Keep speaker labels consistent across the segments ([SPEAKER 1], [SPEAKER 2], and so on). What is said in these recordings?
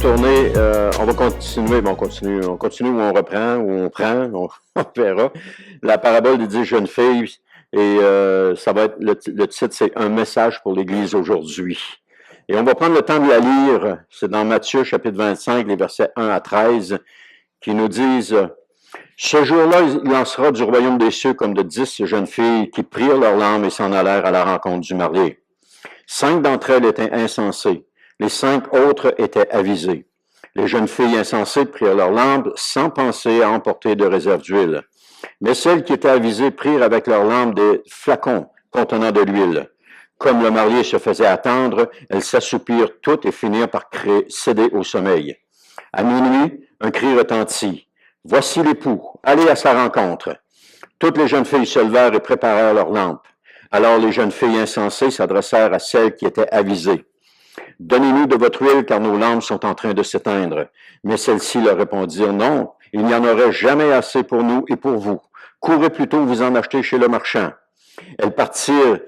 [SPEAKER 1] retourner, on va continuer, on continue où on reprend, où on prend, on verra. La parabole des 10 jeunes filles, et ça va être, le titre, c'est Un message pour l'Église aujourd'hui. Et on va prendre le temps de la lire, c'est dans Matthieu, chapitre 25, les versets 1 à 13, qui nous disent « Ce jour-là, il en sera du royaume des cieux comme de 10 jeunes filles qui prirent leurs lampes et s'en allèrent à la rencontre du marié. 5 d'entre elles étaient insensées. Les 5 autres étaient avisées. Les jeunes filles insensées prirent leurs lampes sans penser à emporter de réserve d'huile. Mais celles qui étaient avisées prirent avec leurs lampes des flacons contenant de l'huile. Comme le marié se faisait attendre, elles s'assoupirent toutes et finirent par céder au sommeil. À minuit, un cri retentit. « Voici l'époux, allez à sa rencontre. » Toutes les jeunes filles se levèrent et préparèrent leurs lampes. Alors les jeunes filles insensées s'adressèrent à celles qui étaient avisées. « Donnez-nous de votre huile, car nos lampes sont en train de s'éteindre. » Mais celles-ci leur répondirent, « Non, il n'y en aurait jamais assez pour nous et pour vous. Courez plutôt vous en acheter chez le marchand. » Elles partirent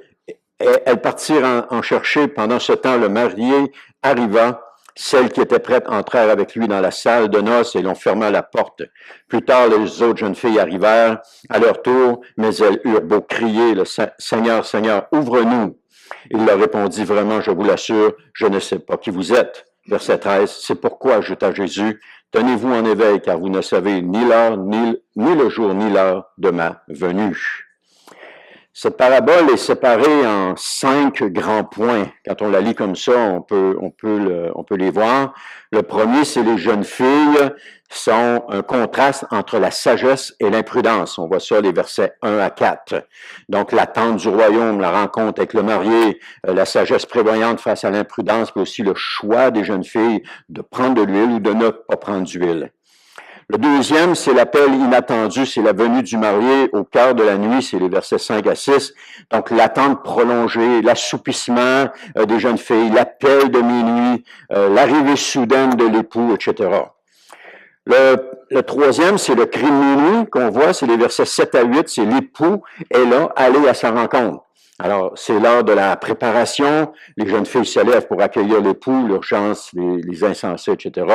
[SPEAKER 1] en chercher. Pendant ce temps, le marié arriva. Celles qui étaient prêtes entrèrent avec lui dans la salle de noces et l'on ferma la porte. Plus tard, les autres jeunes filles arrivèrent à leur tour, mais elles eurent beau crier, « Seigneur, Seigneur, ouvre-nous !» Il leur répondit, « Vraiment, je vous l'assure, je ne sais pas qui vous êtes. » Verset 13, « C'est pourquoi, ajouta Jésus, tenez-vous en éveil, car vous ne savez ni l'heure, ni le jour, ni l'heure de ma venue. » Cette parabole est séparée en 5 grands points. Quand on la lit comme ça, on peut les voir. Le premier, c'est les jeunes filles sont un contraste entre la sagesse et l'imprudence. On voit ça les versets 1 à 4. Donc, l'attente du royaume, la rencontre avec le marié, la sagesse prévoyante face à l'imprudence, puis aussi le choix des jeunes filles de prendre de l'huile ou de ne pas prendre d'huile. Le deuxième, c'est l'appel inattendu, c'est la venue du marié au cœur de la nuit, c'est les versets 5 à 6. Donc, l'attente prolongée, l'assoupissement des jeunes filles, l'appel de minuit, l'arrivée soudaine de l'époux, etc. Le troisième, c'est le cri de minuit qu'on voit, c'est les versets 7 à 8, c'est l'époux est là, allez à sa rencontre. Alors, c'est l'heure de la préparation, les jeunes filles se lèvent pour accueillir l'époux, l'urgence, les insensés, etc.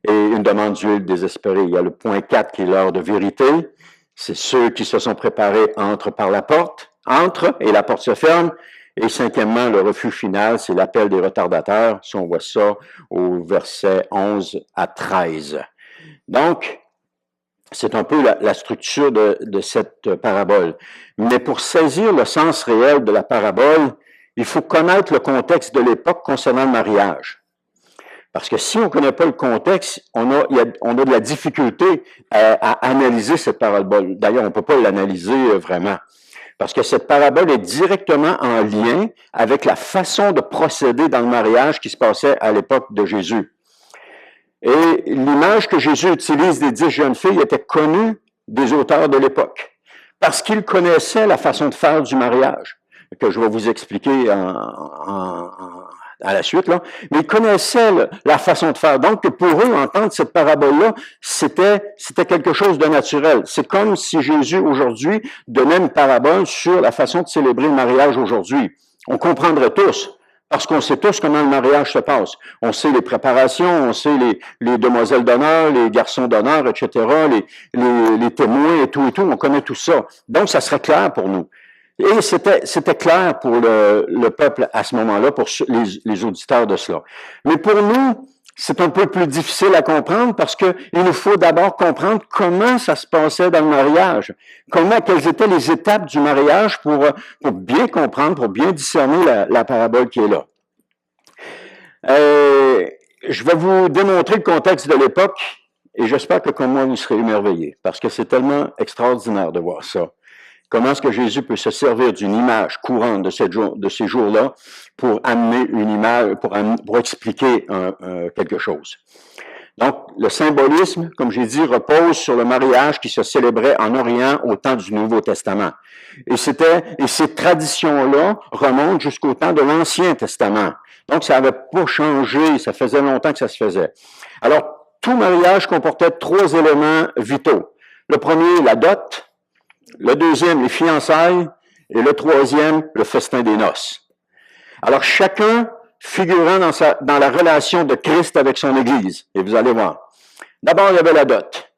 [SPEAKER 1] Et une demande d'huile désespérée. Il y a le point 4 qui est l'heure de vérité. C'est ceux qui se sont préparés entrent par la porte, entrent et la porte se ferme. Et cinquièmement, le refus final, c'est l'appel des retardataires. Si on voit ça au verset 11 à 13. Donc, c'est un peu la structure de cette parabole. Mais pour saisir le sens réel de la parabole, il faut connaître le contexte de l'époque concernant le mariage. Parce que si on ne connaît pas le contexte, on a de la difficulté à analyser cette parabole. D'ailleurs, on ne peut pas l'analyser vraiment. Parce que cette parabole est directement en lien avec la façon de procéder dans le mariage qui se passait à l'époque de Jésus. Et l'image que Jésus utilise des 10 jeunes filles était connue des auteurs de l'époque. Parce qu'ils connaissaient la façon de faire du mariage, que je vais vous expliquer à la suite, là. Mais ils connaissaient la façon de faire. Donc, pour eux, entendre cette parabole-là, c'était quelque chose de naturel. C'est comme si Jésus, aujourd'hui, donnait une parabole sur la façon de célébrer le mariage aujourd'hui. On comprendrait tous. Parce qu'on sait tous comment le mariage se passe. On sait les préparations, on sait les demoiselles d'honneur, les garçons d'honneur, etc., les témoins et tout. On connaît tout ça. Donc, ça serait clair pour nous. Et c'était clair pour le peuple à ce moment-là, pour les auditeurs de cela. Mais pour nous, c'est un peu plus difficile à comprendre parce que il nous faut d'abord comprendre comment ça se passait dans le mariage. Quelles étaient les étapes du mariage pour bien comprendre, pour bien discerner la parabole qui est là. Je vais vous démontrer le contexte de l'époque et j'espère que comme moi vous serez émerveillés parce que c'est tellement extraordinaire de voir ça. Comment est-ce que Jésus peut se servir d'une image courante de ces jours-là pour amener une image, pour expliquer quelque chose. Donc, le symbolisme, comme j'ai dit, repose sur le mariage qui se célébrait en Orient au temps du Nouveau Testament. Et ces traditions-là remontent jusqu'au temps de l'Ancien Testament. Donc, ça n'avait pas changé, ça faisait longtemps que ça se faisait. Alors, tout mariage comportait 3 éléments vitaux. Le premier, la dot. Le deuxième, les fiançailles. Et le troisième, le festin des noces. Alors, chacun figurant dans la relation de Christ avec son Église. Et vous allez voir. D'abord, il y avait la dot.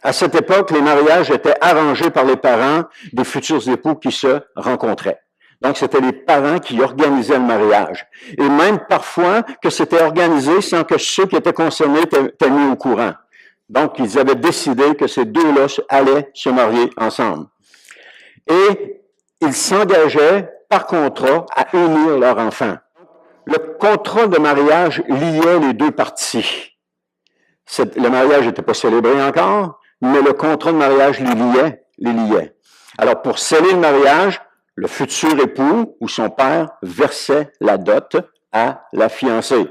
[SPEAKER 1] À cette époque, les mariages étaient arrangés par les parents des futurs époux qui se rencontraient. Donc, c'était les parents qui organisaient le mariage. Et même parfois que c'était organisé sans que ceux qui étaient concernés étaient mis au courant. Donc, ils avaient décidé que ces deux-là allaient se marier ensemble. Et ils s'engageaient par contrat à unir leur enfant. Le contrat de mariage liait les deux parties. Le mariage n'était pas célébré encore, mais le contrat de mariage les liait. Alors, pour sceller le mariage, le futur époux ou son père versait la dot à la fiancée.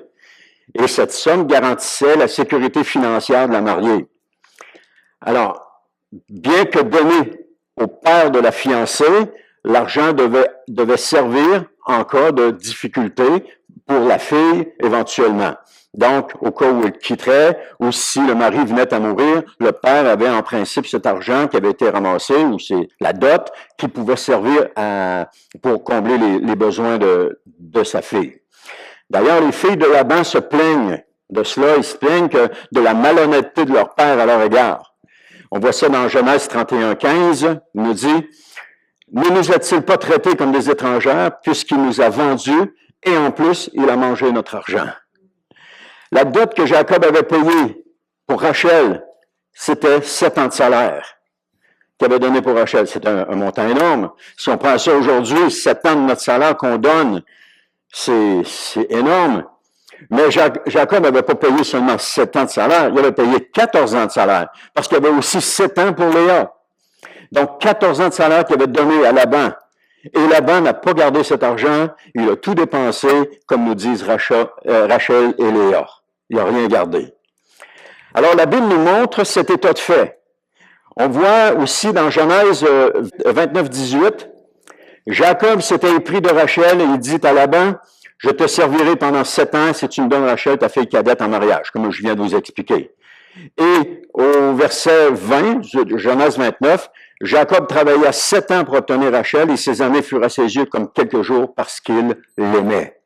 [SPEAKER 1] Et cette somme garantissait la sécurité financière de la mariée. Alors, bien que donné au père de la fiancée, l'argent devait servir en cas de difficulté pour la fille éventuellement. Donc, au cas où elle quitterait, ou si le mari venait à mourir, le père avait en principe cet argent qui avait été ramassé, ou c'est la dot, qui pouvait servir pour combler les besoins de sa fille. D'ailleurs, les filles de Laban se plaignent de cela, ils se plaignent de la malhonnêteté de leur père à leur égard. On voit ça dans Genèse 31:15, il nous dit « Ne nous a-t-il pas traités comme des étrangères, puisqu'il nous a vendus, et en plus, il a mangé notre argent. » La dot que Jacob avait payée pour Rachel, c'était 7 ans de salaire qu'il avait donné pour Rachel. C'est un montant énorme. Si on prend ça aujourd'hui, 7 ans de notre salaire qu'on donne, c'est énorme. Mais Jacob n'avait pas payé seulement 7 ans de salaire, il avait payé 14 ans de salaire, parce qu'il y avait aussi 7 ans pour Léa. Donc, 14 ans de salaire qu'il avait donné à Laban. Et Laban n'a pas gardé cet argent, il a tout dépensé, comme nous disent Rachel et Léa. Il n'a rien gardé. Alors, la Bible nous montre cet état de fait. On voit aussi dans Genèse 29:18, Jacob s'était épris de Rachel et il dit à Laban, « Je te servirai pendant 7 ans si tu me donnes Rachel, ta fille cadette, en mariage, comme je viens de vous expliquer. » Et au verset 20, Genèse 29, Jacob travailla 7 ans pour obtenir Rachel et ses années furent à ses yeux comme quelques jours parce qu'il l'aimait.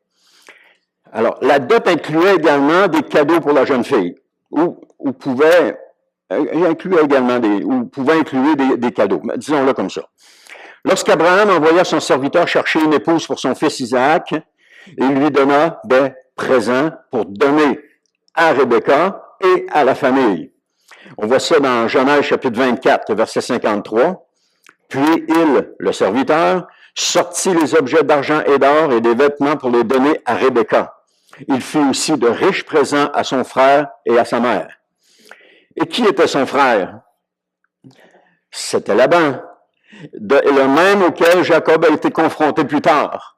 [SPEAKER 1] Alors, la dot incluait également des cadeaux pour la jeune fille, ou pouvait inclure des cadeaux, disons-le comme ça. Lorsqu'Abraham envoya son serviteur chercher une épouse pour son fils Isaac, il lui donna des présents pour donner à Rebecca et à la famille. On voit ça dans Genèse chapitre 24, verset 53. Puis il, le serviteur, sortit les objets d'argent et d'or et des vêtements pour les donner à Rebecca. Il fit aussi de riches présents à son frère et à sa mère. Et qui était son frère? C'était Laban, le même auquel Jacob a été confronté plus tard.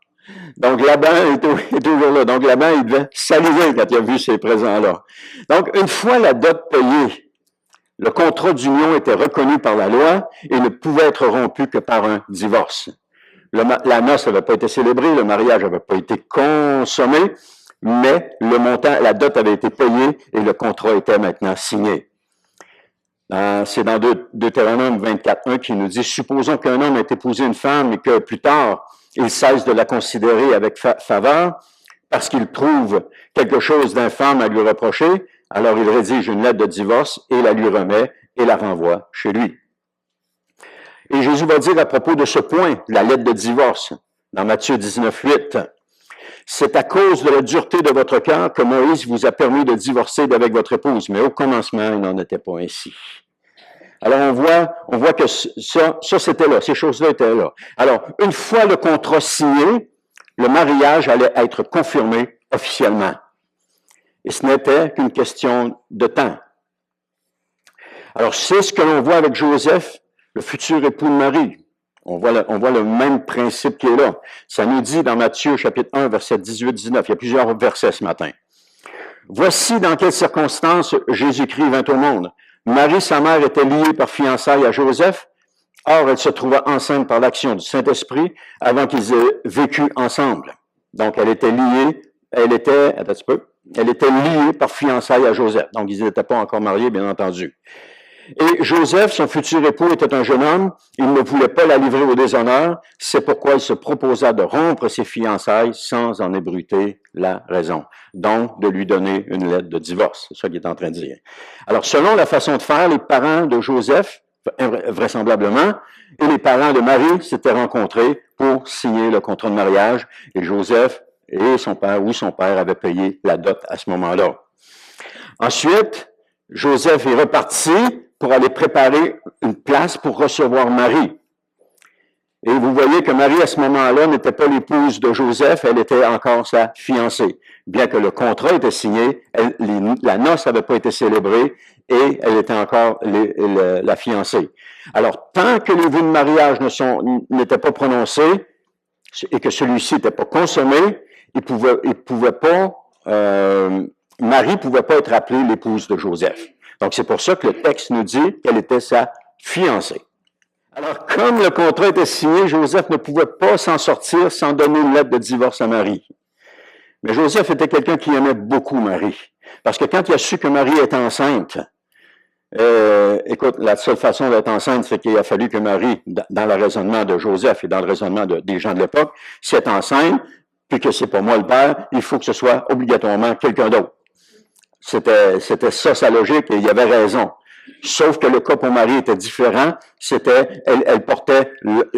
[SPEAKER 1] Donc, Laban est toujours là. Donc, Laban, il devait saliver quand il a vu ces présents-là. Donc, une fois la dot payée, le contrat d'union était reconnu par la loi et ne pouvait être rompu que par un divorce. La noce n'avait pas été célébrée, le mariage n'avait pas été consommé, mais le montant, la dot avait été payée et le contrat était maintenant signé. C'est dans Deutéronome 24:1 qui nous dit « Supposons qu'un homme ait épousé une femme et que plus tard, il cesse de la considérer avec faveur parce qu'il trouve quelque chose d'infâme à lui reprocher, alors il rédige une lettre de divorce et la lui remet et la renvoie chez lui. » Et Jésus va dire à propos de ce point, la lettre de divorce, dans Matthieu 19:8, « C'est à cause de la dureté de votre cœur que Moïse vous a permis de divorcer d'avec votre épouse, mais au commencement, il n'en était pas ainsi. » Alors, on voit que ça c'était là, ces choses-là étaient là. Alors, une fois le contrat signé, le mariage allait être confirmé officiellement. Et ce n'était qu'une question de temps. Alors, c'est ce que l'on voit avec Joseph, le futur époux de Marie. On voit le même principe qui est là. Ça nous dit dans Matthieu, chapitre 1, verset 18-19. Il y a plusieurs versets ce matin. « Voici dans quelles circonstances Jésus-Christ vint au monde. Marie, sa mère, était liée par fiançailles à Joseph. Or, elle se trouva enceinte par l'action du Saint-Esprit avant qu'ils aient vécu ensemble. » Donc, elle était liée par fiançailles à Joseph. Donc, ils n'étaient pas encore mariés, bien entendu. Et Joseph, son futur époux, était un jeune homme. Il ne voulait pas la livrer au déshonneur. C'est pourquoi il se proposa de rompre ses fiançailles sans en ébruiter la raison. Donc, de lui donner une lettre de divorce. C'est ça qu'il est en train de dire. Alors, selon la façon de faire, les parents de Joseph, vraisemblablement, et les parents de Marie s'étaient rencontrés pour signer le contrat de mariage. Et Joseph et son père, ou son père, avaient payé la dot à ce moment-là. Ensuite, Joseph est reparti pour aller préparer une place pour recevoir Marie. Et vous voyez que Marie, à ce moment-là, n'était pas l'épouse de Joseph, elle était encore sa fiancée. Bien que le contrat était signé, la noce n'avait pas été célébrée et elle était encore la fiancée. Alors, tant que les vœux de mariage n'étaient pas prononcés et que celui-ci n'était pas consommé, Marie pouvait pas être appelée l'épouse de Joseph. Donc, c'est pour ça que le texte nous dit qu'elle était sa fiancée. Alors, comme le contrat était signé, Joseph ne pouvait pas s'en sortir sans donner une lettre de divorce à Marie. Mais Joseph était quelqu'un qui aimait beaucoup Marie. Parce que quand il a su que Marie était enceinte, écoute, la seule façon d'être enceinte, c'est qu'il a fallu que Marie, dans le raisonnement de Joseph et dans le raisonnement des gens de l'époque, si elle est enceinte, puis que c'est pas moi le père, il faut que ce soit obligatoirement quelqu'un d'autre. C'était ça sa logique et il avait raison. Sauf que le cas pour Marie était différent. Elle portait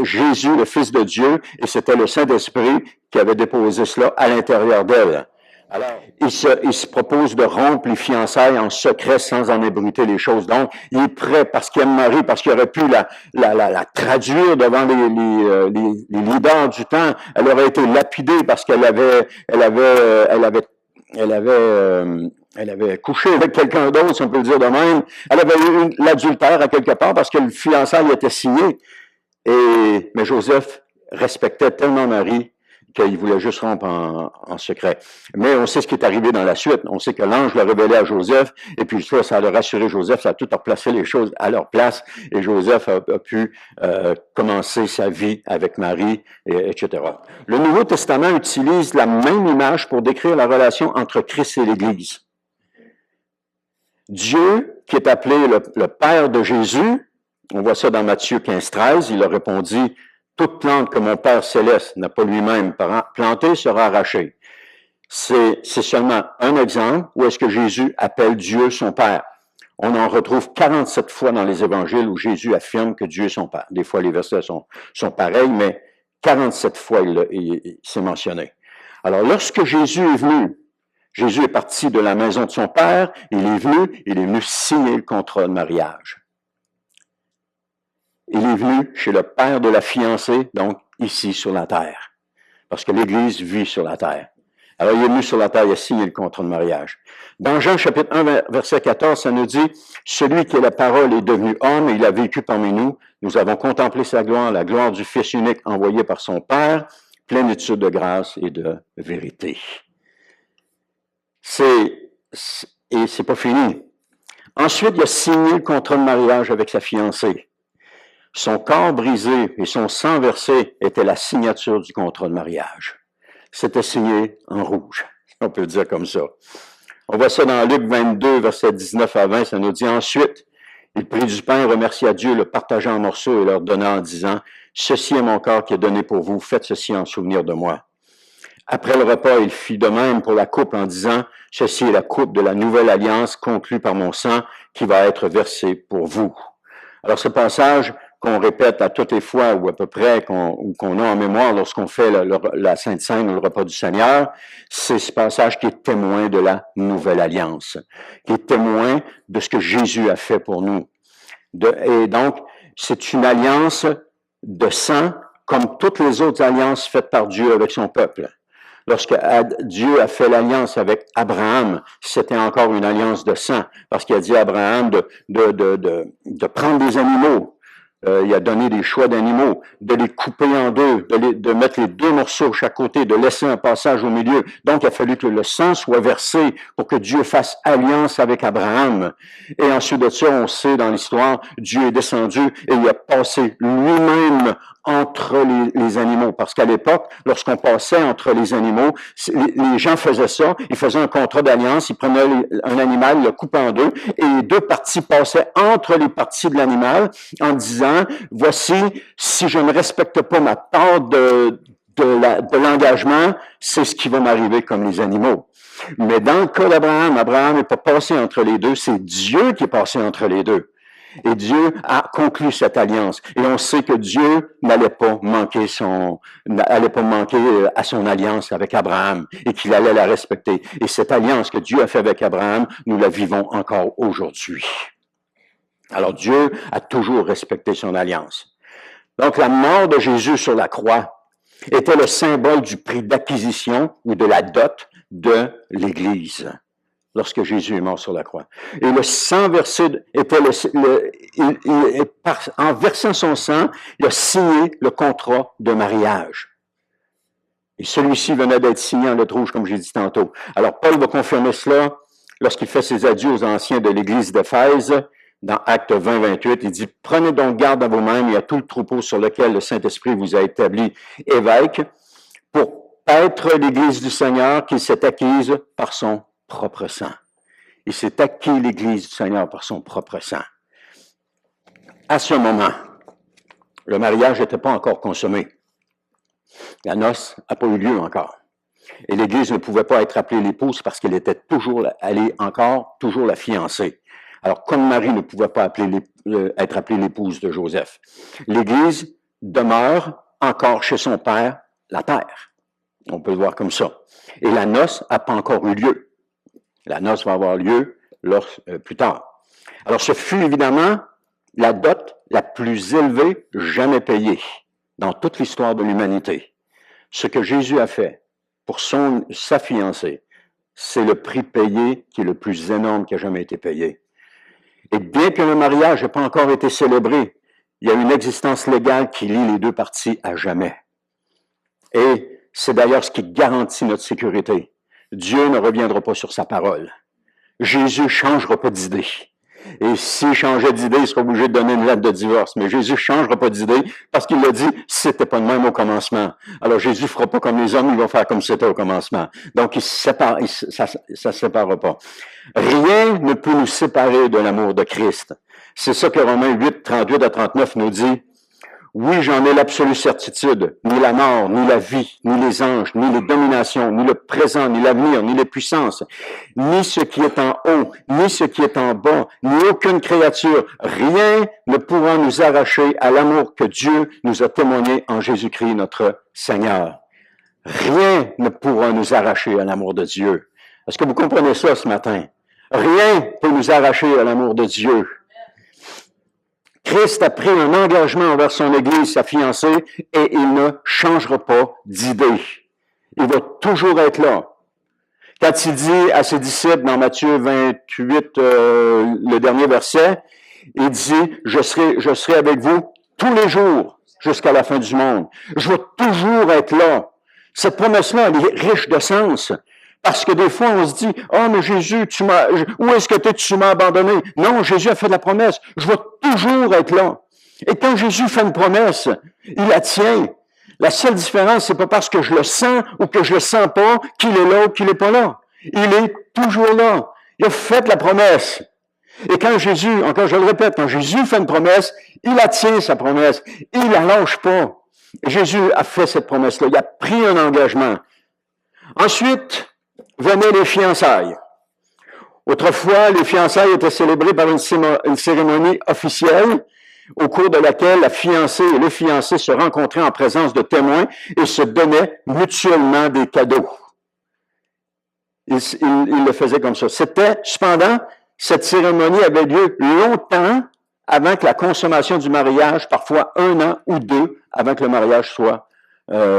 [SPEAKER 1] Jésus, le Fils de Dieu, et c'était le Saint-Esprit qui avait déposé cela à l'intérieur d'elle. Alors, il se propose de rompre les fiançailles en secret sans en ébruiter les choses. Donc, il est prêt parce qu'il aime Marie, parce qu'il aurait pu la traduire devant les leaders du temps. Elle aurait été lapidée parce qu'elle avait couché avec quelqu'un d'autre, si on peut le dire de même. Elle avait eu l'adultère à quelque part parce que le fiançailles était signé. Mais Joseph respectait tellement Marie qu'il voulait juste rompre en secret. Mais on sait ce qui est arrivé dans la suite. On sait que l'ange l'a révélé à Joseph, et puis ça a rassuré Joseph, ça a tout replacé les choses à leur place, et Joseph a pu commencer sa vie avec Marie, etc. Le Nouveau Testament utilise la même image pour décrire la relation entre Christ et l'Église. Dieu, qui est appelé le Père de Jésus, on voit ça dans Matthieu 15-13, il a répondu « Toute plante que mon Père céleste n'a pas lui-même plantée sera arrachée. » C'est seulement un exemple où est-ce que Jésus appelle Dieu son Père. On en retrouve 47 fois dans les évangiles où Jésus affirme que Dieu est son Père. Des fois, les versets sont pareils, mais 47 fois, c'est mentionné. Alors, lorsque Jésus est venu, Jésus est parti de la maison de son Père, il est venu signer le contrat de mariage. Il est venu chez le père de la fiancée, donc ici sur la terre. Parce que l'Église vit sur la terre. Alors, il est venu sur la terre, il a signé le contrat de mariage. Dans Jean chapitre 1, verset 14, ça nous dit « Celui qui est la parole est devenu homme et il a vécu parmi nous. Nous avons contemplé sa gloire, la gloire du Fils unique envoyé par son Père, plénitude de grâce et de vérité. » Et c'est pas fini. Ensuite, il a signé le contrat de mariage avec sa fiancée. Son corps brisé et son sang versé étaient la signature du contrat de mariage. C'était signé en rouge, on peut le dire comme ça. On voit ça dans Luc 22, versets 19 à 20, ça nous dit ensuite, il prit du pain, remercia Dieu, le partagea en morceaux et leur donna en disant, « Ceci est mon corps qui est donné pour vous, faites ceci en souvenir de moi. » Après le repas, il fit de même pour la coupe en disant, « Ceci est la coupe de la nouvelle alliance conclue par mon sang qui va être versée pour vous. » Alors ce passage qu'on répète à toutes les fois ou à peu près qu'on a en mémoire lorsqu'on fait la Sainte Seine ou le repas du Seigneur, c'est ce passage qui est témoin de la nouvelle alliance, qui est témoin de ce que Jésus a fait pour nous. Et donc, c'est une alliance de sang comme toutes les autres alliances faites par Dieu avec son peuple. Lorsque Dieu a fait l'alliance avec Abraham, c'était encore une alliance de sang, parce qu'il a dit à Abraham de prendre des animaux. Il a donné des choix d'animaux, de les couper en deux, de mettre les deux morceaux de chaque côté, de laisser un passage au milieu. Donc, il a fallu que le sang soit versé pour que Dieu fasse alliance avec Abraham. Et ensuite de ça, on sait dans l'histoire, Dieu est descendu et il a passé lui-même entre les animaux. Parce qu'à l'époque, lorsqu'on passait entre les animaux, les gens faisaient ça, ils faisaient un contrat d'alliance, ils prenaient un animal, ils le coupaient en deux, et les deux parties passaient entre les parties de l'animal en disant, voici, si je ne respecte pas ma part de l'engagement, c'est ce qui va m'arriver comme les animaux. Mais dans le cas d'Abraham, Abraham n'est pas passé entre les deux, c'est Dieu qui est passé entre les deux. Et Dieu a conclu cette alliance. Et on sait que Dieu n'allait pas manquer à son alliance avec Abraham et qu'il allait la respecter. Et cette alliance que Dieu a fait avec Abraham, nous la vivons encore aujourd'hui. Alors Dieu a toujours respecté son alliance. Donc la mort de Jésus sur la croix était le symbole du prix d'acquisition ou de la dot de l'Église lorsque Jésus est mort sur la croix. Et le sang versé était en versant son sang, il a signé le contrat de mariage. Et celui-ci venait d'être signé en lettres rouges, comme j'ai dit tantôt. Alors Paul va confirmer cela lorsqu'il fait ses adieux aux anciens de l'Église d'Éphèse. Dans Actes 20, 28, il dit « Prenez donc garde à vous-mêmes et à tout le troupeau sur lequel le Saint-Esprit vous a établi évêque, pour être l'Église du Seigneur qui s'est acquise par son propre sang. » Il s'est acquis l'Église du Seigneur par son propre sang. À ce moment, le mariage n'était pas encore consommé. La noce n'a pas eu lieu encore. Et l'Église ne pouvait pas être appelée l'épouse parce qu'elle était toujours la fiancée. Alors, comme Marie ne pouvait pas être appelée l'épouse de Joseph, l'Église demeure encore chez son père, la terre. On peut le voir comme ça. Et la noce n'a pas encore eu lieu. La noce va avoir lieu plus tard. Alors, ce fut évidemment la dot la plus élevée jamais payée dans toute l'histoire de l'humanité. Ce que Jésus a fait pour sa fiancée, c'est le prix payé qui est le plus énorme qui a jamais été payé. Et bien que le mariage n'ait pas encore été célébré, il y a une existence légale qui lie les deux parties à jamais. Et c'est d'ailleurs ce qui garantit notre sécurité. Dieu ne reviendra pas sur sa parole. Jésus ne changera pas d'idée. Et s'il changeait d'idée, il serait obligé de donner une lettre de divorce. Mais Jésus ne changera pas d'idée parce qu'il l'a dit, c'était pas de même au commencement. Alors Jésus ne fera pas comme les hommes, il va faire comme c'était au commencement. Donc ça ne séparera pas. Rien ne peut nous séparer de l'amour de Christ. C'est ça que Romains 8, 38 à 39 nous dit. Oui, j'en ai l'absolue certitude. Ni la mort, ni la vie, ni les anges, ni les dominations, ni le présent, ni l'avenir, ni les puissances, ni ce qui est en haut, ni ce qui est en bas, ni aucune créature, rien ne pourra nous arracher à l'amour que Dieu nous a témoigné en Jésus-Christ, notre Seigneur. Rien ne pourra nous arracher à l'amour de Dieu. Est-ce que vous comprenez ça ce matin? Rien ne peut nous arracher à l'amour de Dieu. Christ a pris un engagement envers son Église, sa fiancée, et il ne changera pas d'idée. Il va toujours être là. Quand il dit à ses disciples dans Matthieu 28, le dernier verset, il dit, je serai avec vous tous les jours jusqu'à la fin du monde. Je vais toujours être là. Cette promesse-là, elle est riche de sens. Parce que des fois, on se dit, « Oh, mais Jésus, où est-ce que tu m'as abandonné? » Non, Jésus a fait la promesse. Je vais toujours être là. Et quand Jésus fait une promesse, il la tient. La seule différence, c'est pas parce que je le sens ou que je le sens pas qu'il est là ou qu'il est pas là. Il est toujours là. Il a fait la promesse. Et quand Jésus, encore je le répète, quand Jésus fait une promesse, il la tient, sa promesse. Il la lâche pas. Et Jésus a fait cette promesse-là. Il a pris un engagement. Ensuite, venaient les fiançailles. Autrefois, les fiançailles étaient célébrées par une cérémonie officielle au cours de laquelle la fiancée et le fiancé se rencontraient en présence de témoins et se donnaient mutuellement des cadeaux. Ils le faisaient comme ça. Cependant, cette cérémonie avait lieu longtemps avant que la consommation du mariage, parfois 1 an ou 2 avant que le mariage soit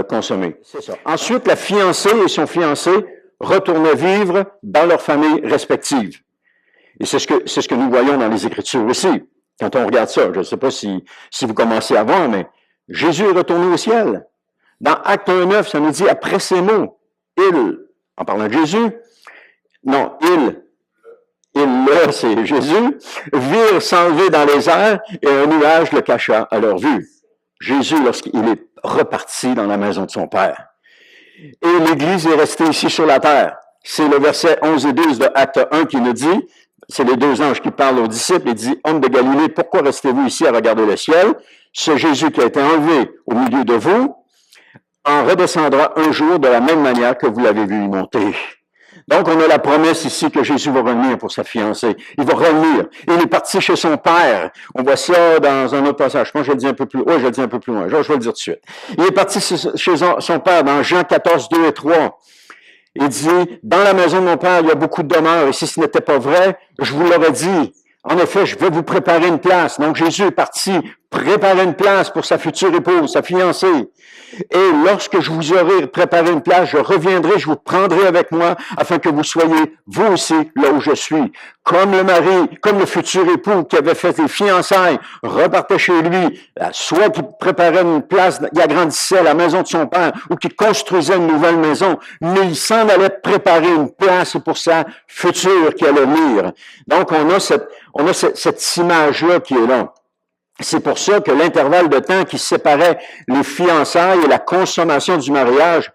[SPEAKER 1] consommé. C'est ça. Ensuite, la fiancée et son fiancé retournaient vivre dans leurs familles respectives. Et c'est ce que nous voyons dans les Écritures aussi. Quand on regarde ça, je ne sais pas si vous commencez à voir, mais Jésus est retourné au ciel. Dans Acte 1:9, ça nous dit, après ces mots, en parlant de Jésus, là, c'est Jésus, virent s'enlever dans les airs et un nuage le cacha à leur vue. Jésus, lorsqu'il est reparti dans la maison de son Père. Et l'Église est restée ici sur la terre. C'est le verset 11 et 12 de Acte 1 qui nous dit, c'est les 2 anges qui parlent aux disciples, il dit, « Hommes de Galilée, pourquoi restez-vous ici à regarder le ciel? C'est Jésus qui a été enlevé au milieu de vous, en redescendra un jour de la même manière que vous l'avez vu y monter. Donc, on a la promesse ici que Jésus va revenir pour sa fiancée. Il va revenir. Il est parti chez son Père. On voit ça dans un autre passage. Moi, je le dis un peu plus. Oui, je le dis un peu plus loin. Je vais le dire tout de suite. Il est parti chez son Père dans Jean 14, 2 et 3. Il dit, dans la maison de mon Père, il y a beaucoup de demeures. Et si ce n'était pas vrai, je vous l'aurais dit. En effet, je vais vous préparer une place. Donc, Jésus est parti préparer une place pour sa future épouse, sa fiancée. Et lorsque je vous aurai préparé une place, je reviendrai, je vous prendrai avec moi, afin que vous soyez, vous aussi, là où je suis. Comme le mari, comme le futur époux qui avait fait des fiançailles, repartait chez lui, soit qu'il préparait une place, il agrandissait la maison de son père, ou qu'il construisait une nouvelle maison, mais il s'en allait préparer une place pour sa future qui allait venir. Donc, on a cette image-là qui est là. C'est pour ça que l'intervalle de temps qui séparait les fiançailles et la consommation du mariage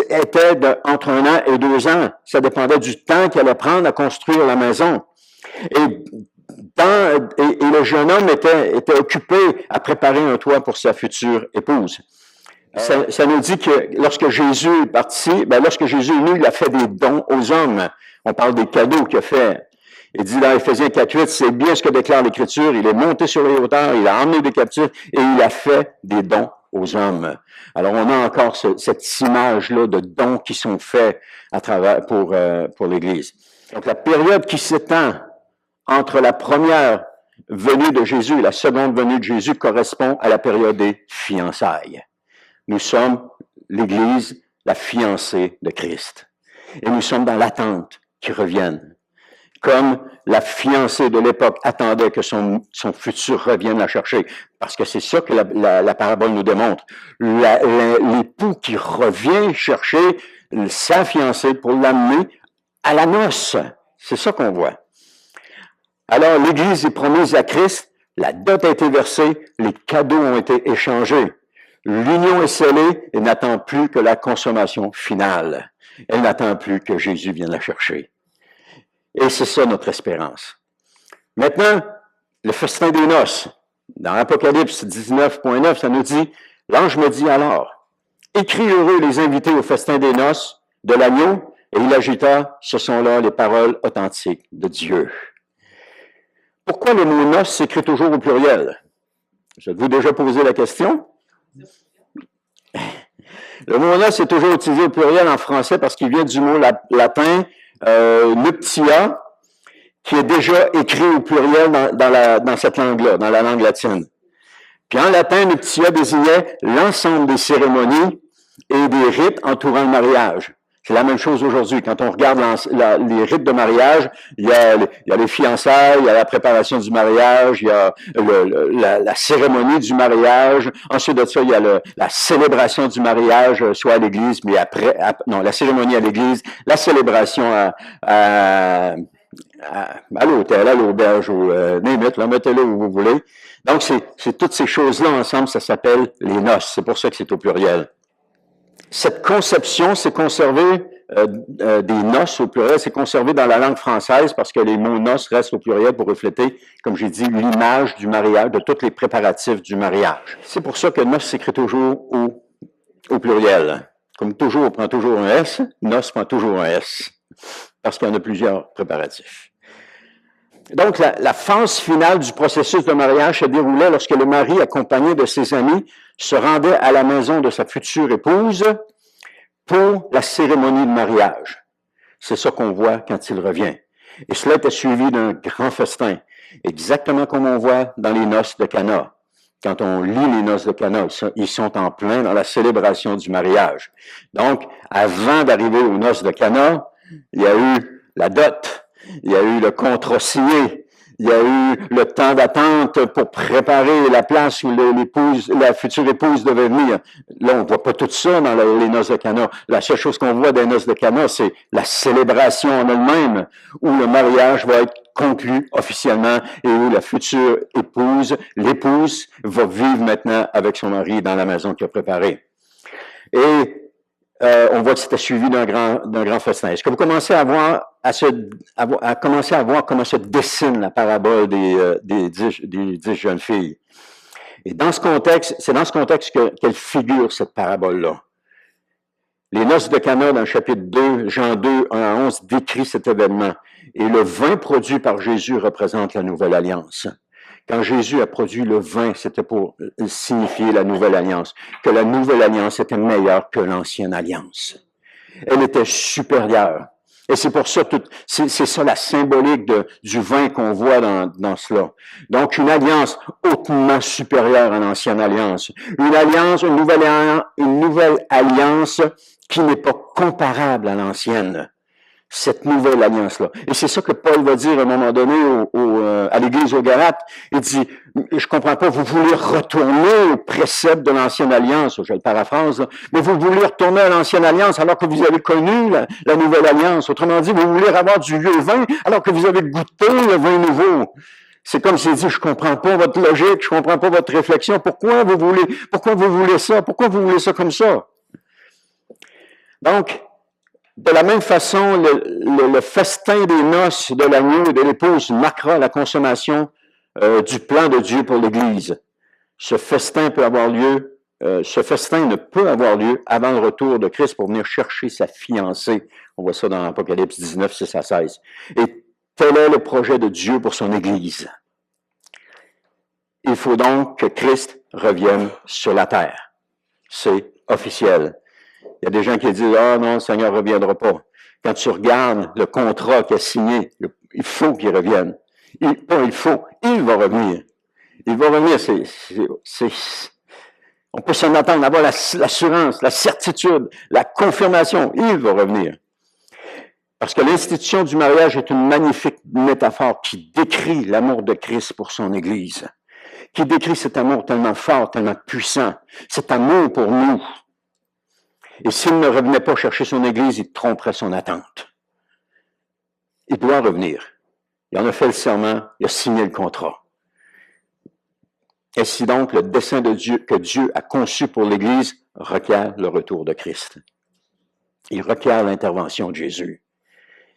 [SPEAKER 1] était entre 1 an et 2 ans. Ça dépendait du temps qu'il allait prendre à construire la maison. Et le jeune homme était occupé à préparer un toit pour sa future épouse. Ça nous dit que lorsque Jésus est parti, lorsque Jésus est venu, il a fait des dons aux hommes. On parle des cadeaux qu'il a fait. Il dit dans Éphésiens 4.8, c'est bien ce que déclare l'Écriture. Il est monté sur les hauteurs, il a emmené des captifs et il a fait des dons aux hommes. Alors, on a encore cette image-là de dons qui sont faits à travers pour l'Église. Donc, la période qui s'étend entre la première venue de Jésus et la seconde venue de Jésus correspond à la période des fiançailles. Nous sommes l'Église, la fiancée de Christ. Et nous sommes dans l'attente qu'il revienne. Comme la fiancée de l'époque attendait que son futur revienne la chercher. Parce que c'est ça que la parabole nous démontre. L'époux qui revient chercher sa fiancée pour l'amener à la noce. C'est ça qu'on voit. Alors, l'Église est promise à Christ, la dot a été versée, les cadeaux ont été échangés. L'union est scellée et n'attend plus que la consommation finale. Elle n'attend plus que Jésus vienne la chercher. Et c'est ça notre espérance. Maintenant, le festin des noces. Dans Apocalypse 19.9, ça nous dit, l'ange me dit alors, écris heureux les invités au festin des noces de l'agneau, et il agita, ce sont là les paroles authentiques de Dieu. Pourquoi le mot noces s'écrit toujours au pluriel? Vous êtes-vous déjà posé la question? Le mot noces est toujours utilisé au pluriel en français parce qu'il vient du mot latin nuptia, qui est déjà écrit au pluriel dans cette langue-là, dans la langue latine. Puis en latin, nuptia désignait l'ensemble des cérémonies et des rites entourant le mariage. C'est la même chose aujourd'hui. Quand on regarde les rites de mariage, il y a les fiançailles, il y a la préparation du mariage, il y a la cérémonie du mariage. Ensuite de ça, il y a la célébration du mariage, soit à l'église, mais la cérémonie à l'église, la célébration à l'hôtel, à l'auberge, ou mettez-le où vous voulez. Donc, c'est toutes ces choses-là ensemble, ça s'appelle les noces. C'est pour ça que c'est au pluriel. Cette conception s'est conservée, des noces au pluriel, c'est conservé dans la langue française parce que les mots noces restent au pluriel pour refléter, comme j'ai dit, l'image du mariage, de tous les préparatifs du mariage. C'est pour ça que noces s'écrit toujours au pluriel. Comme toujours, on prend toujours un S, noces prend toujours un S, parce qu'il y en a plusieurs préparatifs. Donc, la phase finale du processus de mariage se déroulait lorsque le mari, accompagné de ses amis, se rendait à la maison de sa future épouse pour la cérémonie de mariage. C'est ça qu'on voit quand il revient. Et cela était suivi d'un grand festin, exactement comme on voit dans les noces de Cana. Quand on lit les noces de Cana, ils sont en plein dans la célébration du mariage. Donc, avant d'arriver aux noces de Cana, il y a eu la dot, il y a eu le contrat signé, il y a eu le temps d'attente pour préparer la place où la future épouse devait venir. Là, on voit pas tout ça dans les noces de Cana. La seule chose qu'on voit des noces de Cana, c'est la célébration en elle-même, où le mariage va être conclu officiellement et où la future épouse, l'épouse, va vivre maintenant avec son mari dans la maison qu'il a préparée. Et on voit que c'était suivi d'un grand festin. Est-ce que vous commencez à voir comment se dessine la parabole des 10 jeunes filles? Et dans ce contexte, c'est dans ce contexte qu'elle figure cette parabole-là. Les noces de Cana, dans le chapitre 2, Jean 2, 1 à 11, décrit cet événement. Et le vin produit par Jésus représente la nouvelle alliance. Quand Jésus a produit le vin, c'était pour signifier la nouvelle alliance, que la nouvelle alliance était meilleure que l'ancienne alliance. Elle était supérieure. Et c'est pour ça, c'est ça la symbolique du vin qu'on voit dans cela. Donc, une alliance hautement supérieure à l'ancienne alliance. Une nouvelle alliance qui n'est pas comparable à l'ancienne. Cette nouvelle alliance-là. Et c'est ça que Paul va dire à un moment donné à l'Église aux Galates. Il dit, je comprends pas, vous voulez retourner au précepte de l'ancienne alliance, je le paraphrase, là, mais vous voulez retourner à l'ancienne alliance alors que vous avez connu la nouvelle alliance. Autrement dit, vous voulez avoir du vieux vin alors que vous avez goûté le vin nouveau. C'est comme s'il dit, je comprends pas votre logique, je comprends pas votre réflexion. Pourquoi vous voulez ça? Pourquoi vous voulez ça comme ça? Donc, de la même façon, le festin des noces de l'agneau et de l'épouse marquera la consommation du plan de Dieu pour l'Église. Ce festin ne peut avoir lieu avant le retour de Christ pour venir chercher sa fiancée. On voit ça dans Apocalypse 19, 6 à 16. Et tel est le projet de Dieu pour son Église. Il faut donc que Christ revienne sur la terre. C'est officiel. Il y a des gens qui disent « Ah non, le Seigneur ne reviendra pas ». Quand tu regardes le contrat qu'il a signé, il faut qu'il revienne. Il va revenir. Il va revenir. On peut s'en attendre, avoir l'assurance, la certitude, la confirmation. Il va revenir. Parce que l'institution du mariage est une magnifique métaphore qui décrit l'amour de Christ pour son Église, qui décrit cet amour tellement fort, tellement puissant, cet amour pour nous. Et s'il ne revenait pas chercher son Église, il tromperait son attente. Il doit revenir. Il en a fait le serment, il a signé le contrat. Ainsi donc, le dessein de Dieu que Dieu a conçu pour l'Église requiert le retour de Christ. Il requiert l'intervention de Jésus.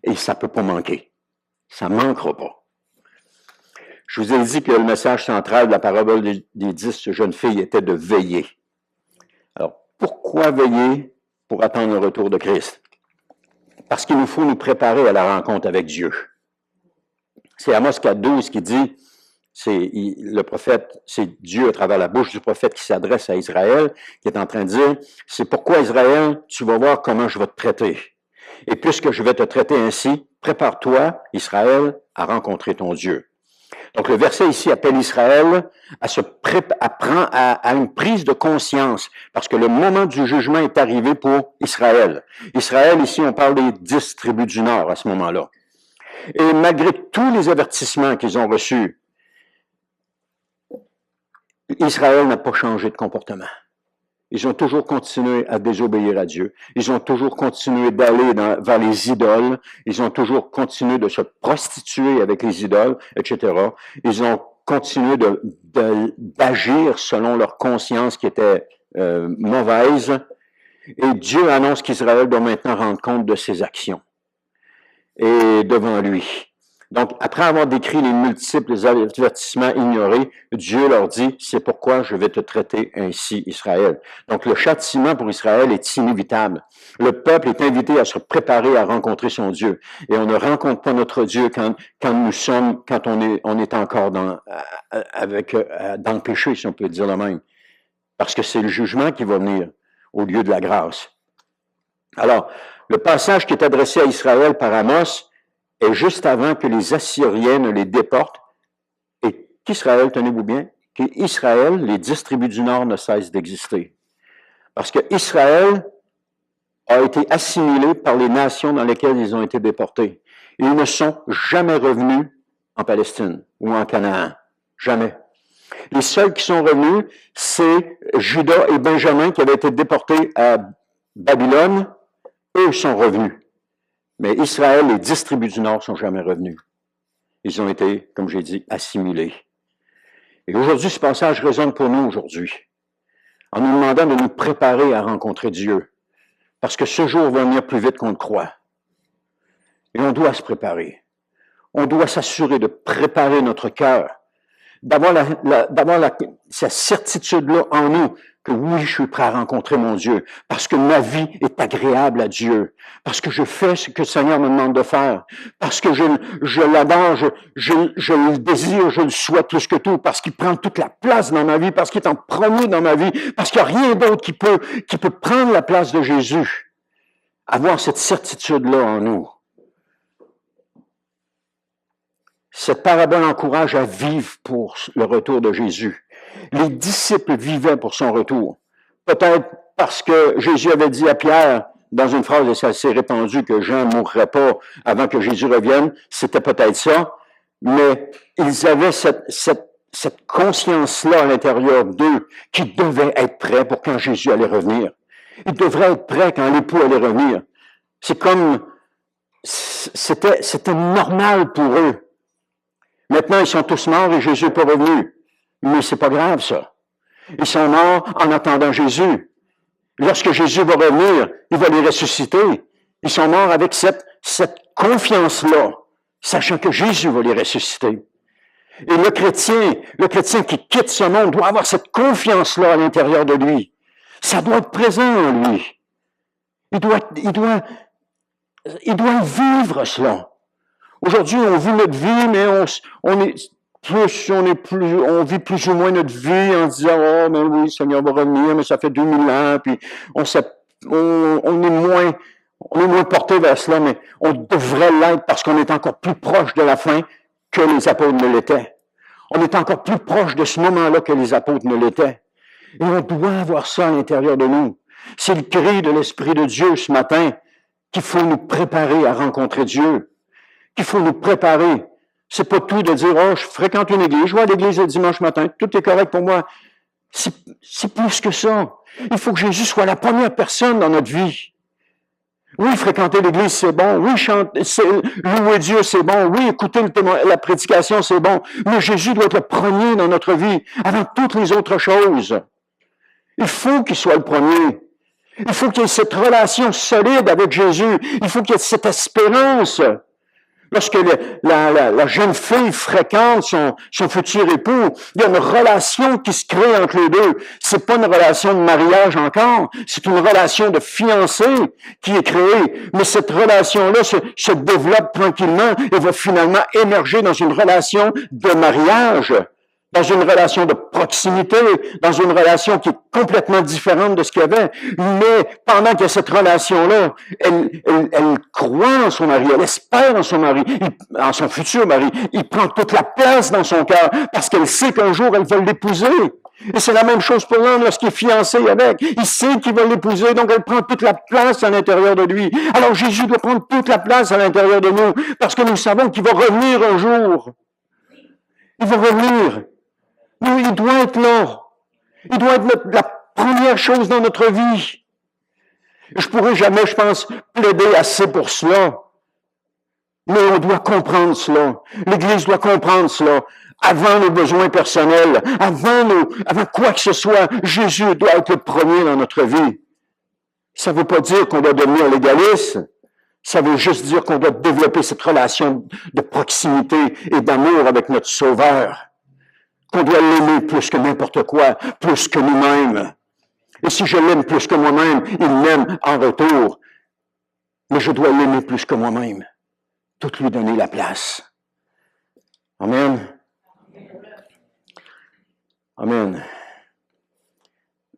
[SPEAKER 1] Et ça ne peut pas manquer. Ça ne manquera pas. Je vous ai dit que le message central de la parabole des 10 jeunes filles était de veiller. Alors, pourquoi veiller pour attendre le retour de Christ? Parce qu'il nous faut nous préparer à la rencontre avec Dieu. C'est Amos 4.12 qui dit, le prophète, c'est Dieu à travers la bouche du prophète qui s'adresse à Israël, qui est en train de dire, c'est pourquoi Israël, tu vas voir comment je vais te traiter. Et puisque je vais te traiter ainsi, prépare-toi, Israël, à rencontrer ton Dieu. Donc, le verset ici appelle Israël à une prise de conscience, parce que le moment du jugement est arrivé pour Israël. Israël, ici, on parle des 10 tribus du Nord à ce moment-là. Et malgré tous les avertissements qu'ils ont reçus, Israël n'a pas changé de comportement. Ils ont toujours continué à désobéir à Dieu. Ils ont toujours continué d'aller vers les idoles. Ils ont toujours continué de se prostituer avec les idoles, etc. Ils ont continué d'agir selon leur conscience qui était mauvaise. Et Dieu annonce qu'Israël doit maintenant rendre compte de ses actions. Et devant lui. Donc, après avoir décrit les multiples avertissements ignorés, Dieu leur dit, c'est pourquoi je vais te traiter ainsi, Israël. Donc, le châtiment pour Israël est inévitable. Le peuple est invité à se préparer à rencontrer son Dieu. Et on ne rencontre pas notre Dieu quand on est encore dans le péché, si on peut dire le même. Parce que c'est le jugement qui va venir au lieu de la grâce. Alors, le passage qui est adressé à Israël par Amos est juste avant que les Assyriens ne les déportent et qu'Israël, tenez-vous bien, qu'Israël, les 10 tribus du Nord, ne cessent d'exister. Parce que Israël a été assimilé par les nations dans lesquelles ils ont été déportés. Ils ne sont jamais revenus en Palestine ou en Canaan. Jamais. Les seuls qui sont revenus, c'est Juda et Benjamin qui avaient été déportés à Babylone. Eux sont revenus. Mais Israël, les 10 tribus du Nord, ne sont jamais revenus. Ils ont été, comme j'ai dit, assimilés. Et aujourd'hui, ce passage résonne pour nous aujourd'hui, en nous demandant de nous préparer à rencontrer Dieu. Parce que ce jour va venir plus vite qu'on le croit. Et on doit se préparer. On doit s'assurer de préparer notre cœur, d'avoir cette certitude-là en nous, que oui, je suis prêt à rencontrer mon Dieu, parce que ma vie est agréable à Dieu, parce que je fais ce que le Seigneur me demande de faire, parce que je l'adore, je le désire, je le souhaite plus que tout, parce qu'il prend toute la place dans ma vie, parce qu'il est en premier dans ma vie, parce qu'il n'y a rien d'autre qui peut prendre la place de Jésus. Avoir cette certitude-là en nous. Cette parabole encourage à vivre pour le retour de Jésus. Les disciples vivaient pour son retour. Peut-être parce que Jésus avait dit à Pierre, dans une phrase, et ça s'est répandu, que Jean ne mourrait pas avant que Jésus revienne, c'était peut-être ça, mais ils avaient cette conscience-là à l'intérieur d'eux qu'ils devaient être prêts pour quand Jésus allait revenir. Ils devraient être prêts quand l'époux allait revenir. C'est comme, c'était normal pour eux. Maintenant, ils sont tous morts et Jésus n'est pas revenu. Mais c'est pas grave, ça. Ils sont morts en attendant Jésus. Lorsque Jésus va revenir, il va les ressusciter. Ils sont morts avec cette confiance-là, sachant que Jésus va les ressusciter. Et le chrétien qui quitte ce monde doit avoir cette confiance-là à l'intérieur de lui. Ça doit être présent en lui. Il doit vivre cela. Aujourd'hui, on vit notre vie, mais on vit plus ou moins notre vie en disant, oh, mais oui, le Seigneur va revenir, mais ça fait 2000 ans, puis on est moins porté vers cela, mais on devrait l'être parce qu'on est encore plus proche de la fin que les apôtres ne l'étaient. On est encore plus proche de ce moment-là que les apôtres ne l'étaient. Et on doit avoir ça à l'intérieur de nous. C'est le cri de l'Esprit de Dieu ce matin qu'il faut nous préparer à rencontrer Dieu. Qu'il faut nous préparer. C'est pas tout de dire, oh, je fréquente une église, je vais à l'église le dimanche matin, tout est correct pour moi. C'est plus que ça. Il faut que Jésus soit la première personne dans notre vie. Oui, fréquenter l'église, c'est bon. Oui, louer Dieu, c'est bon. Oui, écouter la prédication, c'est bon. Mais Jésus doit être le premier dans notre vie, avant toutes les autres choses. Il faut qu'il soit le premier. Il faut qu'il y ait cette relation solide avec Jésus. Il faut qu'il y ait cette espérance. Lorsque la jeune fille fréquente son futur époux, il y a une relation qui se crée entre les deux. C'est pas une relation de mariage encore, c'est une relation de fiançailles qui est créée. Mais cette relation-là se développe tranquillement et va finalement émerger dans une relation de mariage, dans une relation de proximité, dans une relation qui est complètement différente de ce qu'il y avait. Mais pendant qu'il y a cette relation-là, elle croit en son mari, elle espère en son mari, en son futur mari. Il prend toute la place dans son cœur parce qu'elle sait qu'un jour, elle va l'épouser. Et c'est la même chose pour l'homme lorsqu'il est fiancé avec. Il sait qu'il va l'épouser, donc elle prend toute la place à l'intérieur de lui. Alors Jésus doit prendre toute la place à l'intérieur de nous parce que nous savons qu'il va revenir un jour. Il va revenir. Mais il doit être là. Il doit être la première chose dans notre vie. Je pourrais jamais, je pense, plaider assez pour cela. Mais on doit comprendre cela. L'Église doit comprendre cela. Avant nos besoins personnels, avant quoi que ce soit, Jésus doit être le premier dans notre vie. Ça ne veut pas dire qu'on doit devenir légaliste. Ça veut juste dire qu'on doit développer cette relation de proximité et d'amour avec notre Sauveur. Qu'on doit l'aimer plus que n'importe quoi, plus que nous-mêmes. Et si je l'aime plus que moi-même, il m'aime en retour. Mais je dois l'aimer plus que moi-même. Tout lui donner la place. Amen. Amen.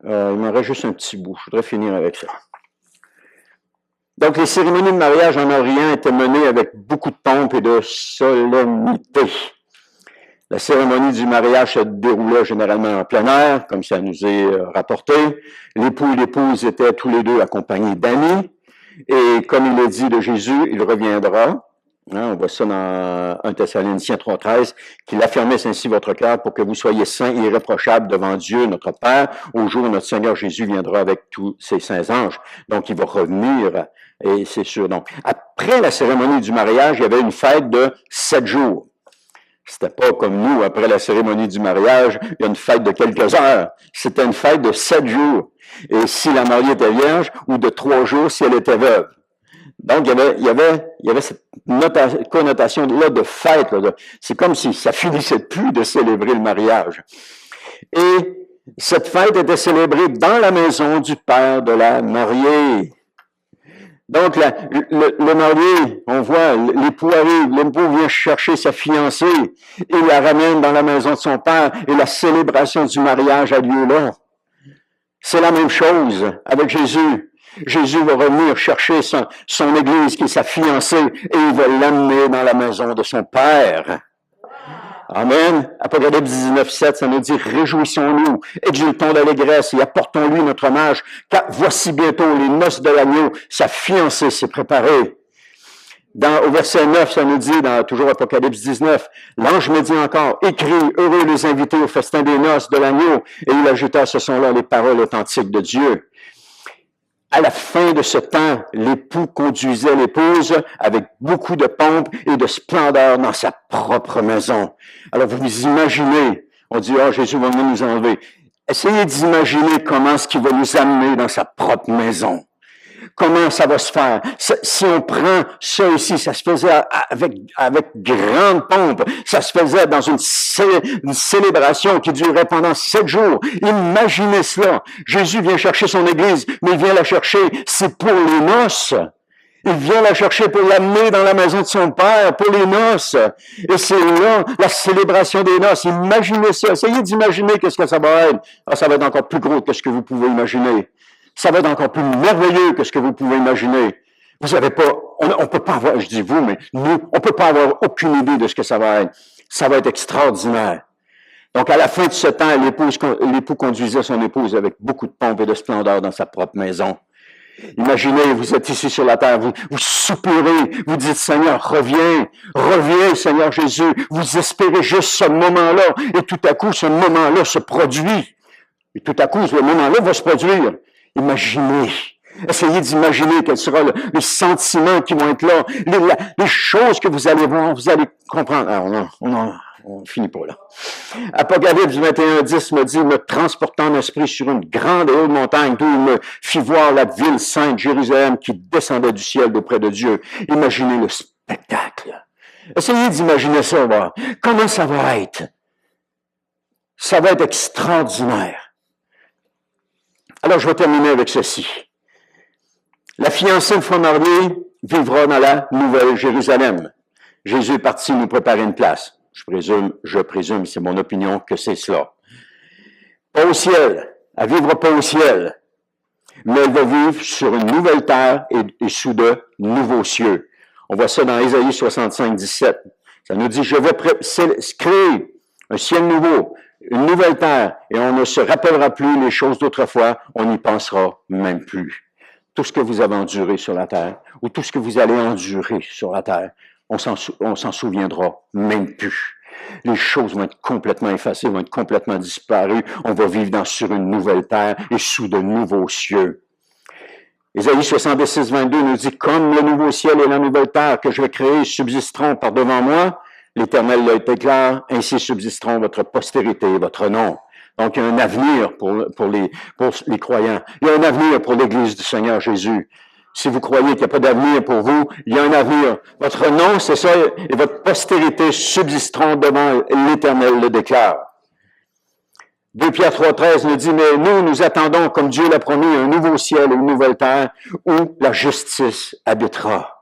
[SPEAKER 1] Il m'en reste juste un petit bout. Je voudrais finir avec ça. Donc, les cérémonies de mariage en Orient étaient menées avec beaucoup de pompe et de solennité. La cérémonie du mariage se déroulait généralement en plein air, comme ça nous est rapporté. L'époux et l'épouse étaient tous les deux accompagnés d'amis. Et comme il est dit de Jésus, il reviendra. On voit ça dans 1 Thessaloniciens 3,13, qu'il affirmait ainsi votre cœur pour que vous soyez saints et irréprochables devant Dieu, notre Père, au jour où notre Seigneur Jésus viendra avec tous ses saints anges. Donc, il va revenir, et c'est sûr. Donc, après la cérémonie du mariage, il y avait une fête de 7 jours. C'était pas comme nous, après la cérémonie du mariage, il y a une fête de quelques heures. C'était une fête de 7 jours. Et si la mariée était vierge, ou de 3 jours si elle était veuve. Donc, il y avait cette connotation-là de fête. Là, c'est comme si ça finissait plus de célébrer le mariage. Et cette fête était célébrée dans la maison du père de la mariée. Donc, le marié, on voit, l'époux arrive, l'époux vient chercher sa fiancée, il la ramène dans la maison de son père, et la célébration du mariage a lieu là. C'est la même chose avec Jésus. Jésus va revenir chercher son Église, qui est sa fiancée, et il va l'amener dans la maison de son Père. Amen. Apocalypse 19:7, ça nous dit, réjouissons-nous, exultons d'allégresse et apportons-lui notre hommage, car voici bientôt les noces de l'agneau, sa fiancée s'est préparée. Au verset 9, ça nous dit, toujours Apocalypse 19, l'ange me dit encore, écris, heureux les invités au festin des noces de l'agneau, et il ajouta, ce sont là les paroles authentiques de Dieu. À la fin de ce temps, l'époux conduisait l'épouse avec beaucoup de pompe et de splendeur dans sa propre maison. Alors, vous imaginez, on dit, Jésus va venir nous enlever. Essayez d'imaginer comment est-ce qu'il va nous amener dans sa propre maison. Comment ça va se faire? Si on prend ça ici, ça se faisait avec grande pompe. Ça se faisait dans une célébration qui durait pendant 7 jours. Imaginez cela. Jésus vient chercher son Église, mais il vient la chercher, c'est pour les noces. Il vient la chercher pour l'amener dans la maison de son Père, pour les noces. Et c'est là, la célébration des noces. Imaginez ça. Essayez d'imaginer qu'est-ce que ça va être. Ça va être encore plus gros que ce que vous pouvez imaginer. Ça va être encore plus merveilleux que ce que vous pouvez imaginer. Vous savez pas, on peut pas avoir, je dis vous, mais nous, on peut pas avoir aucune idée de ce que ça va être. Ça va être extraordinaire. Donc, à la fin de ce temps, l'époux conduisait son épouse avec beaucoup de pompe et de splendeur dans sa propre maison. Imaginez, vous êtes ici sur la terre, vous soupirez, vous dites, Seigneur, reviens, Seigneur Jésus. Vous espérez juste ce moment-là, et tout à coup, ce moment-là se produit. Et tout à coup, ce moment-là va se produire. Imaginez. Essayez d'imaginer quel sera les sentiments qui vont être là, les choses que vous allez voir, vous allez comprendre. Alors, on finit pas là. Apocalypse 21:10 me dit, me transportant en esprit sur une grande et haute montagne, d'où il me fit voir la ville sainte, Jérusalem, qui descendait du ciel d'auprès de Dieu. Imaginez le spectacle. Essayez d'imaginer ça, voir. Comment ça va être? Ça va être extraordinaire. Alors, je vais terminer avec ceci. La fiancée de femme mariée vivra dans la Nouvelle Jérusalem. Jésus est parti nous préparer une place. Je présume, c'est mon opinion que c'est cela. Pas au ciel. Elle vivra pas au ciel. Mais elle va vivre sur une nouvelle terre et sous de nouveaux cieux. On voit ça dans Ésaïe 65:17. Ça nous dit, je vais créer un ciel nouveau, une nouvelle terre, et on ne se rappellera plus les choses d'autrefois, on n'y pensera même plus. Tout ce que vous avez enduré sur la terre, ou tout ce que vous allez endurer sur la terre, on s'en souviendra même plus. Les choses vont être complètement effacées, vont être complètement disparues. On va vivre sur une nouvelle terre et sous de nouveaux cieux. Ésaïe 66:22 nous dit, comme le nouveau ciel et la nouvelle terre que je vais créer subsisteront par devant moi, l'Éternel l'a été clair, ainsi subsisteront votre postérité et votre nom. Donc, il y a un avenir pour les croyants. Il y a un avenir pour l'Église du Seigneur Jésus. Si vous croyez qu'il n'y a pas d'avenir pour vous, il y a un avenir. Votre nom, c'est ça, et votre postérité subsisteront devant l'Éternel le déclare. 2 Pierre 3:13 nous dit, mais nous attendons, comme Dieu l'a promis, un nouveau ciel et une nouvelle terre où la justice habitera.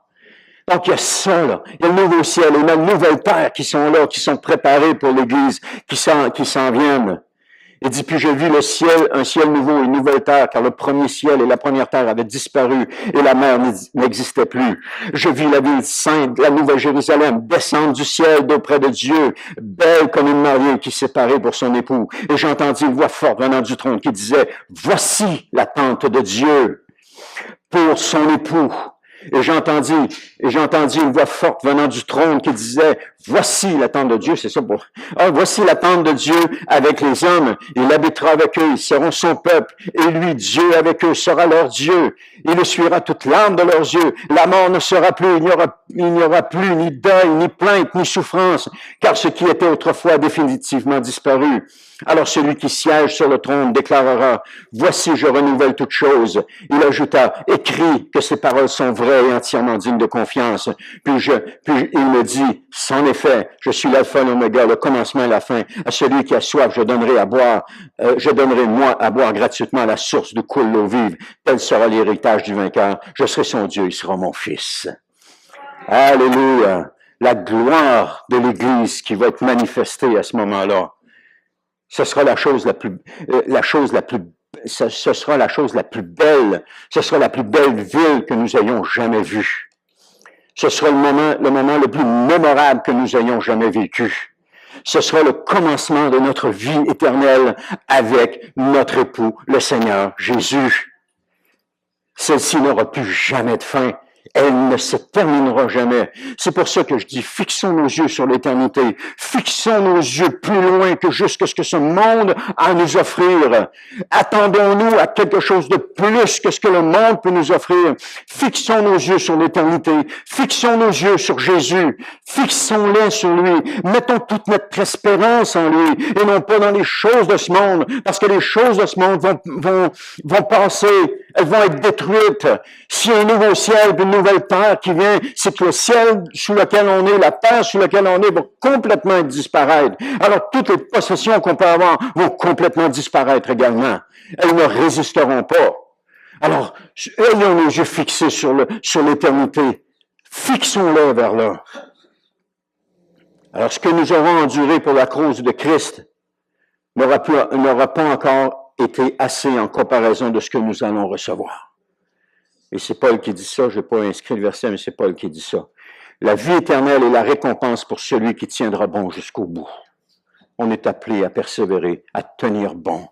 [SPEAKER 1] Donc, il y a ça, là. Il y a le nouveau ciel et la nouvelle terre qui sont là, qui sont préparés pour l'Église, qui s'en viennent. Il dit, puis je vis le ciel, un ciel nouveau et une nouvelle terre, car le premier ciel et la première terre avaient disparu et la mer n'existait plus. Je vis la ville sainte, la nouvelle Jérusalem, descendre du ciel d'auprès de Dieu, belle comme une mariée qui s'est parée pour son époux. Et j'entendis une voix forte venant du trône qui disait, voici la tente de Dieu pour son époux. Et j'entendis une voix forte venant du trône qui disait, Voici la tente de Dieu, c'est ça pour... Ah, voici la tente de Dieu avec les hommes. Il habitera avec eux, ils seront son peuple. Et lui, Dieu avec eux, sera leur Dieu. Il essuiera toute larme de leurs yeux. La mort ne sera plus, il n'y aura plus ni deuil, ni plainte, ni souffrance, car ce qui était autrefois a définitivement disparu. Alors celui qui siège sur le trône déclarera, « Voici, je renouvelle toutes choses. » Il ajouta, « Écris que ces paroles sont vraies et entièrement dignes de confiance. » Puis il me dit, « En effet, je suis l'alpha et l'oméga, le commencement et la fin. À celui qui a soif, je donnerai moi à boire gratuitement à la source d'où coule l'eau vive. Tel sera l'héritage du vainqueur. Je serai son Dieu, il sera mon fils. » Alléluia! La gloire de l'Église qui va être manifestée à ce moment-là. Ce sera la chose la plus belle, ce sera la plus belle ville que nous ayons jamais vue. Ce sera le moment le plus mémorable que nous ayons jamais vécu. Ce sera le commencement de notre vie éternelle avec notre époux, le Seigneur Jésus. Celle-ci n'aura plus jamais de fin. Elle ne se terminera jamais. C'est pour ça que je dis, fixons nos yeux sur l'éternité. Fixons nos yeux plus loin que jusqu'à ce que ce monde a à nous offrir. Attendons-nous à quelque chose de plus que ce que le monde peut nous offrir. Fixons nos yeux sur l'éternité. Fixons nos yeux sur Jésus. Fixons-les sur lui. Mettons toute notre espérance en lui et non pas dans les choses de ce monde, parce que les choses de ce monde vont passer. Elles vont être détruites. S'il y a un nouveau ciel et une nouvelle terre qui vient, c'est que le ciel sous lequel on est, la terre sous laquelle on est, va complètement disparaître. Alors, toutes les possessions qu'on peut avoir vont complètement disparaître également. Elles ne résisteront pas. Alors, ayons nos yeux fixés sur l'éternité. Fixons-les vers là. Alors, ce que nous aurons enduré pour la cause de Christ n'aura pas encore été assez en comparaison de ce que nous allons recevoir. Et c'est Paul qui dit ça, je n'ai pas inscrit le verset, mais c'est Paul qui dit ça. La vie éternelle est la récompense pour celui qui tiendra bon jusqu'au bout. On est appelé à persévérer, à tenir bon.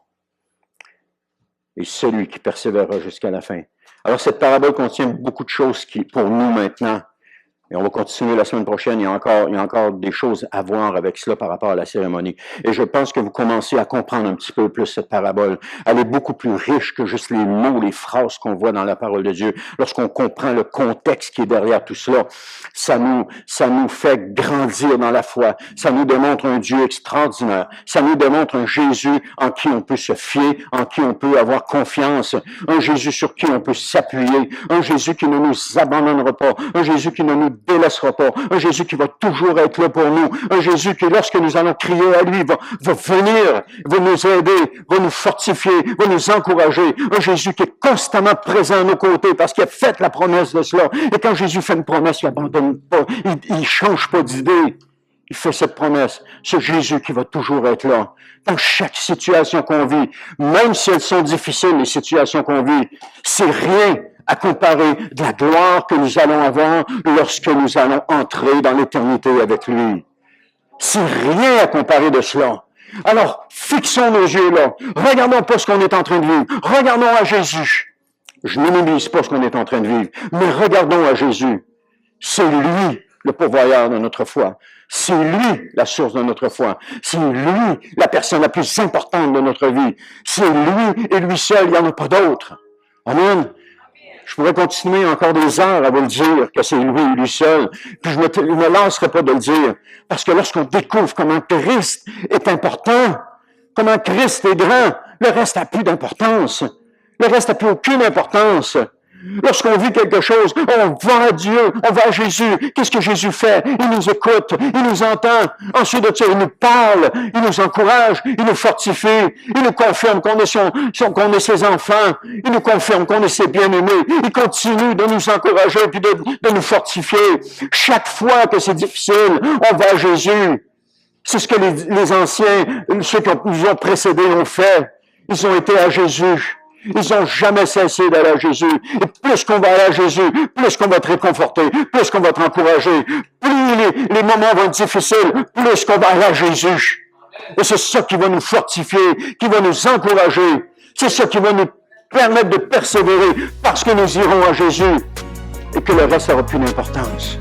[SPEAKER 1] Et celui qui persévérera jusqu'à la fin. Alors cette parabole contient beaucoup de choses qui, pour nous maintenant, et on va continuer la semaine prochaine. Il y a encore des choses à voir avec cela par rapport à la cérémonie. Et je pense que vous commencez à comprendre un petit peu plus cette parabole. Elle est beaucoup plus riche que juste les mots, les phrases qu'on voit dans la parole de Dieu. Lorsqu'on comprend le contexte qui est derrière tout cela, ça nous fait grandir dans la foi. Ça nous démontre un Dieu extraordinaire. Ça nous démontre un Jésus en qui on peut se fier, en qui on peut avoir confiance. Un Jésus sur qui on peut s'appuyer. Un Jésus qui ne nous abandonnera pas. Un Jésus qui ne nous délaissera pas. Un Jésus qui va toujours être là pour nous. Un Jésus qui, lorsque nous allons crier à lui, va venir, va nous aider, va nous fortifier, va nous encourager. Un Jésus qui est constamment présent à nos côtés parce qu'il a fait la promesse de cela. Et quand Jésus fait une promesse, il n'abandonne pas, il change pas d'idée. Il fait cette promesse. Ce Jésus qui va toujours être là. Dans chaque situation qu'on vit, même si elles sont difficiles, les situations qu'on vit, c'est rien à comparer de la gloire que nous allons avoir lorsque nous allons entrer dans l'éternité avec lui. C'est rien à comparer de cela. Alors, fixons nos yeux là. Regardons pas ce qu'on est en train de vivre. Regardons à Jésus. Je ne minimise pas ce qu'on est en train de vivre, mais regardons à Jésus. C'est lui le pourvoyeur de notre foi. C'est lui la source de notre foi. C'est lui la personne la plus importante de notre vie. C'est lui et lui seul, il n'y en a pas d'autre. Amen. Je pourrais continuer encore des heures à vous le dire que c'est lui et lui seul. Puis je ne me lancerai pas de le dire. Parce que lorsqu'on découvre comment Christ est important, comment Christ est grand, le reste n'a plus d'importance. Le reste n'a plus aucune importance. Lorsqu'on vit quelque chose, on va à Dieu, on va à Jésus. Qu'est-ce que Jésus fait? Il nous écoute, il nous entend. Ensuite de ça, il nous parle, il nous encourage, il nous fortifie, il nous confirme qu'on est ses enfants, il nous confirme qu'on est ses bien-aimés. Il continue de nous encourager puis de nous fortifier. Chaque fois que c'est difficile, on va à Jésus. C'est ce que les anciens, ceux qui nous ont précédés ont fait. Ils ont été à Jésus. Ils n'ont jamais cessé d'aller à Jésus. Et plus qu'on va aller à Jésus, plus qu'on va être réconforté, plus qu'on va être encouragé, plus les moments vont être difficiles, plus qu'on va aller à Jésus. Et c'est ça qui va nous fortifier, qui va nous encourager. C'est ça qui va nous permettre de persévérer parce que nous irons à Jésus et que le reste n'aura plus d'importance.